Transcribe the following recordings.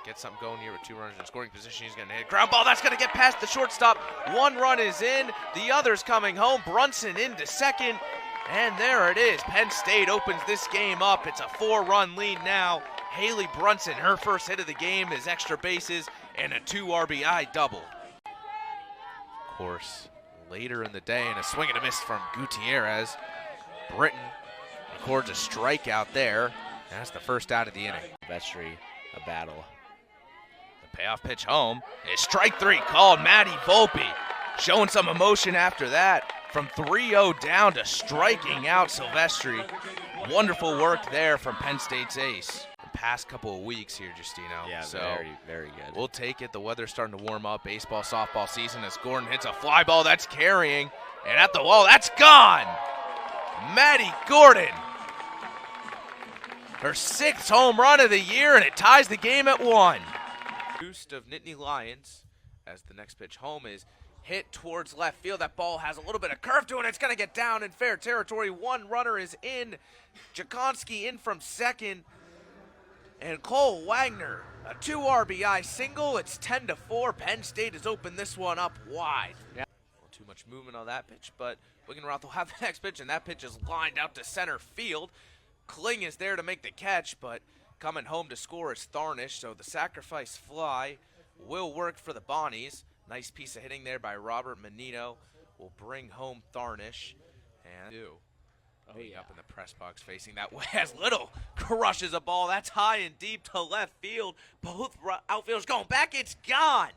get something going here with 2 runners in scoring position. He's going to hit a ground ball. That's going to get past the shortstop. 1 run is in. The other's coming home. Brunson into second. And there it is. Penn State opens this game up. It's a 4-run lead now. Haley Brunson, her first hit of the game is extra bases and a 2 RBI double. Of course, later in the day, and a swing and a miss from Gutierrez. Britton records a strikeout there. That's the first out of the inning. Vestry, a battle. The payoff pitch home is strike 3 called. Maddie Volpe showing some emotion after that. From 3-0 down to striking out Silvestri. Wonderful work there from Penn State's ace. The past couple of weeks here, Justino. Yeah, so very, very good. We'll take it. The weather's starting to warm up. Baseball, softball season as Gordon hits a fly ball that's carrying. And at the wall, that's gone. Maddie Gordon. Her 6th home run of the year, and it ties the game at 1. Boost of Nittany Lions as the next pitch home is hit towards left field. That ball has a little bit of curve to it. It's going to get down in fair territory. 1 runner is in. Jakonski in from second. And Cole Wagner, a 2 RBI single. It's 10-4. Penn State has opened this one up wide. Yeah. Too much movement on that pitch, but Wiggenroth will have the next pitch, and that pitch is lined out to center field. Kling is there to make the catch, but coming home to score is Tharnish, so the sacrifice fly will work for the Bonnies. Nice piece of hitting there by Robert Menino will bring home Tharnish. And waiting up in the press box facing that way as Little crushes a ball. That's high and deep to left field. Both outfielders going back. It's gone.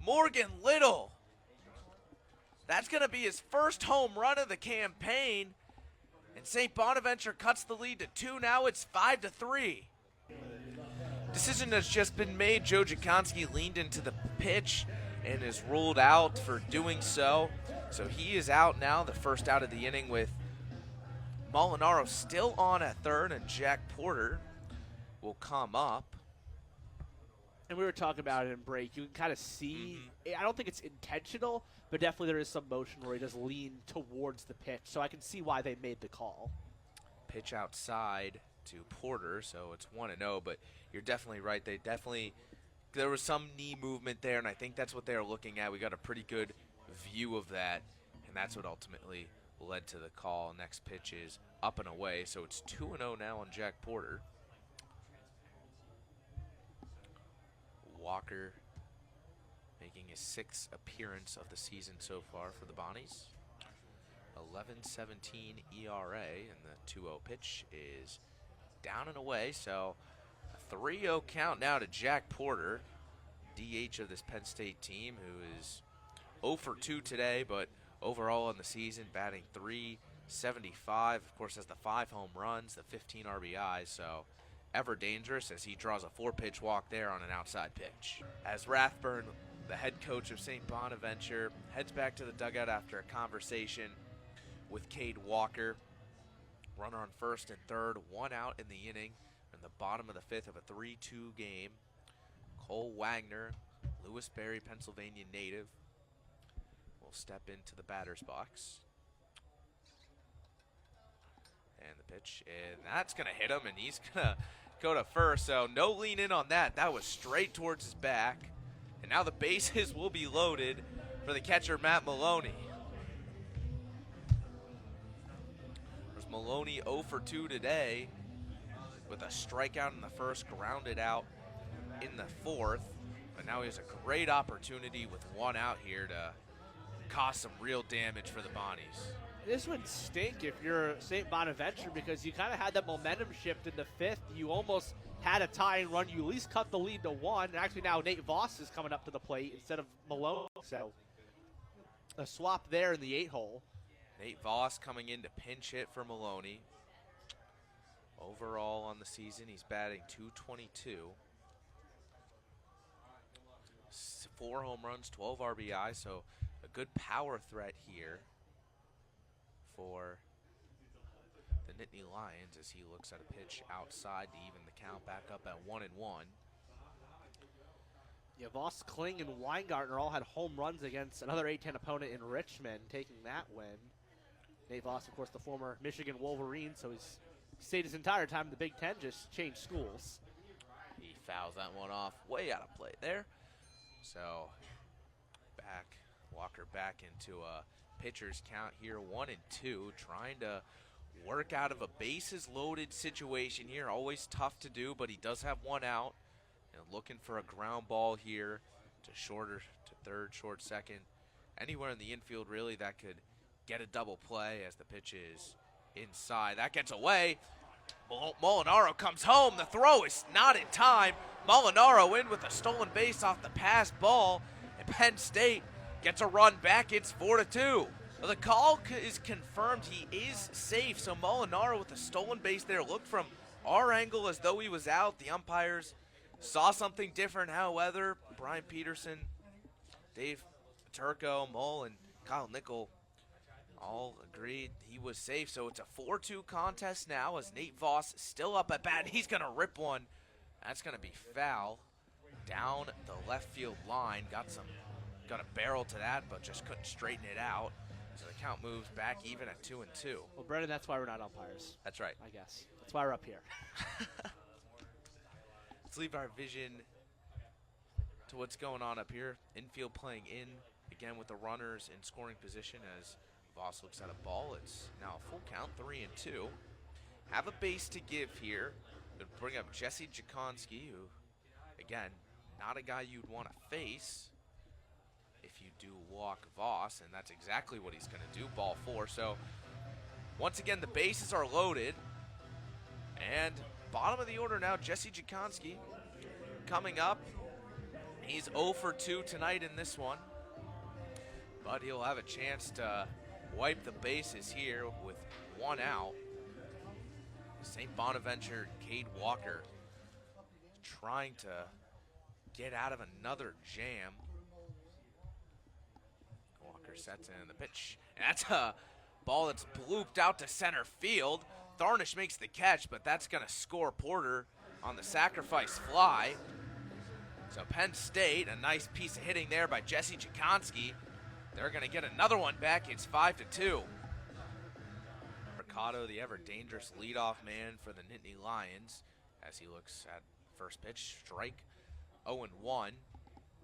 Morgan Little. That's going to be his first home run of the campaign. And St. Bonaventure cuts the lead to 2. Now it's 5-3. Decision has just been made. Joe Jakonski leaned into the pitch and is ruled out for doing so. So he is out now, the first out of the inning, with Molinaro still on at third, and Jack Porter will come up. And we were talking about it in break. You can kind of see, I don't think it's intentional, but definitely there is some motion where he does lean towards the pitch. So I can see why they made the call. Pitch outside to Porter, so it's 1-0, but you're definitely right. There was some knee movement there, and I think that's what they were looking at. We got a pretty good view of that, and that's what ultimately led to the call. Next pitch is up and away, so it's 2-0 now on Jack Porter. Walker making his 6th appearance of the season so far for the Bonnies. 11-17 ERA, and the 2-0 pitch is down and away, so a 3-0 count now to Jack Porter, DH of this Penn State team, who is 0 for 2 today, but overall in the season batting .375. Of course, has the 5 home runs, the 15 RBIs, so ever dangerous as he draws a 4-pitch walk there on an outside pitch. As Rathburn, the head coach of St. Bonaventure, heads back to the dugout after a conversation with Cade Walker. Runner on first and third, 1 out in the inning, in the bottom of the 5th of a 3-2 game. Cole Wagner, Lewisberry, Pennsylvania native, will step into the batter's box. And the pitch, and that's going to hit him, and he's going to go to first. So no lean in on that. That was straight towards his back. And now the bases will be loaded for the catcher, Matt Maloney. There's Maloney 0 for 2 today with a strikeout in the first, grounded out in the 4th. But now he has a great opportunity with 1 out here to cause some real damage for the Bonnies. This would stink if you're St. Bonaventure because you kind of had that momentum shift in the 5th. You almost had a tying run. You at least cut the lead to 1. And actually now Nate Voss is coming up to the plate instead of Malone. So a swap there in the 8-hole. Nate Voss coming in to pinch hit for Maloney. Overall on the season, he's batting .222. 4 home runs, 12 RBI, so a good power threat here for the Nittany Lions as he looks at a pitch outside to even the count back up at 1-1. Yeah, Voss, Kling, and Weingartner all had home runs against another A-10 opponent in Richmond, taking that win. Nate Voss, of course, the former Michigan Wolverine, so he's stayed his entire time in the Big Ten, just changed schools. He fouls that one off. Way out of play there. So Walker back into a pitcher's count here, 1-2, trying to work out of a bases loaded situation here. Always tough to do, but he does have one out. And looking for a ground ball here to shorter, to third, short second. Anywhere in the infield really that could get a double play as the pitch is inside. That gets away. Molinaro comes home. The throw is not in time. Molinaro in with a stolen base off the pass ball. And Penn State gets a run back. It's 4-2. The call is confirmed. He is safe. So Molinaro with a stolen base there looked from our angle as though he was out. The umpires saw something different. However, Brian Peterson, Dave Turco, Mole, and Kyle Nickel all agreed he was safe. So it's a 4-2 contest now as Nate Voss still up at bat. He's going to rip one. That's going to be foul down the left field line. Got a barrel to that, but just couldn't straighten it out. So the count moves back even at 2-2. Well, Brennan, that's why we're not umpires. That's right. I guess. That's why we're up here. Let's leave our vision to what's going on up here. Infield playing in again with the runners in scoring position as Voss looks at a ball. It's now a full count, 3-2. Have a base to give here. Gonna bring up Jesse Jakonski, who, again, not a guy you'd want to face if you do walk Voss, and that's exactly what he's going to do, ball 4. So, once again, the bases are loaded. And bottom of the order now, Jesse Jakonski coming up. He's 0 for 2 tonight in this one. But he'll have a chance to wipe the bases here with one out. St. Bonaventure, Cade Walker trying to get out of another jam. Walker sets in the pitch. And that's a ball that's blooped out to center field. Tharnish makes the catch, but that's going to score Porter on the sacrifice fly. So Penn State, a nice piece of hitting there by Jesse Jakonski. They're going to get another one back. It's 5-2. Mercado, the ever-dangerous leadoff man for the Nittany Lions, as he looks at first pitch, strike, 0-1.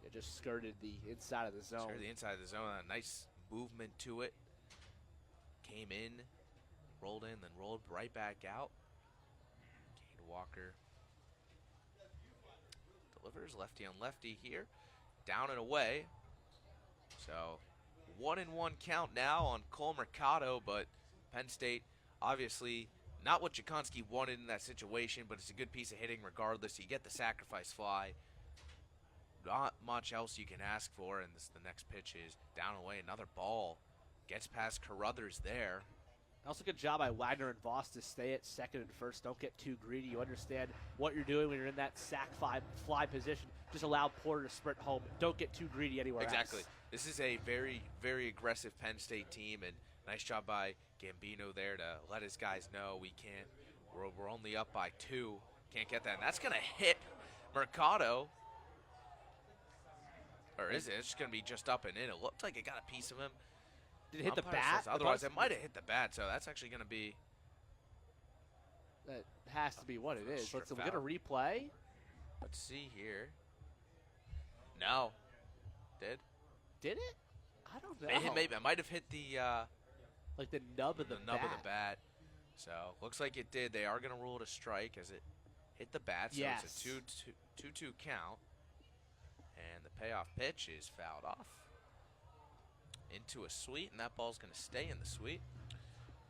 It just skirted the inside of the zone. Skirted the inside of the zone, a nice movement to it. Came in, rolled in, then rolled right back out. Cade Walker delivers lefty on lefty here, down and away. So 1-1 count now on Cole Mercado, but Penn State obviously not what Jakonski wanted in that situation, but it's a good piece of hitting regardless. You get the sacrifice fly. Not much else you can ask for, and the next pitch is down and away. Another ball gets past Carruthers there. Also, good job by Wagner and Voss to stay at second and first. Don't get too greedy. You understand what you're doing when you're in that sack fly position. Just allow Porter to sprint home. Don't get too greedy anywhere Exactly. else. This is a very, very aggressive Penn State team, and nice job by Gambino there to let his guys know we're only up by 2. Can't get that. And that's going to hit Mercado. Or is it? It's just going to be just up and in. It looked like it got a piece of him. Did it hit the Umpire bat? says otherwise, it might have hit the bat, so that's actually going to be. That has to be what it is. Strip We're going to replay. Let's see here. No. Did Did it? I don't know. Maybe. It might have hit the like the nub of the nub of the bat. So looks like it did. They are going to rule it a strike as it hit the bat. So yes. It's a 2-2 count. And the payoff pitch is fouled off into a suite, and that ball's going to stay in the suite.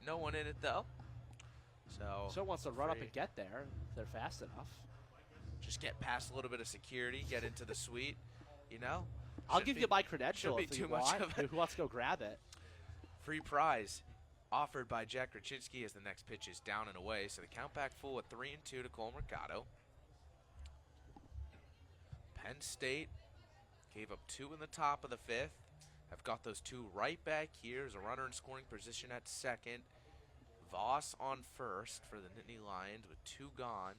No one in it, though. So wants to run up and get there. They're fast enough. Just get past a little bit of security, get into the suite, you know? I'll give you my credential shouldn't be if you too much want. of it. Who wants to go grab it? Free prize offered by Jack Raczynski as the next pitch is down and away. So the count back full at 3-2 to Cole Mercado. Penn State gave up 2 in the top of the 5th. Have got those 2 right back here. There's a runner in scoring position at second. Voss on first for the Nittany Lions with 2 gone.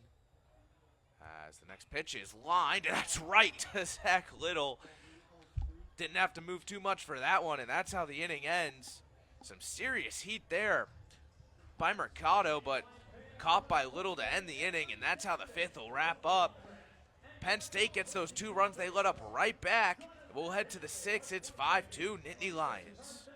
As the next pitch is lined, and that's right to Zach Little. Didn't have to move too much for that one, and that's how the inning ends. Some serious heat there by Mercado, but caught by Little to end the inning, and that's how the 5th will wrap up. Penn State gets those 2 runs, they let up right back. We'll head to the 6th. It's 5-2 Nittany Lions.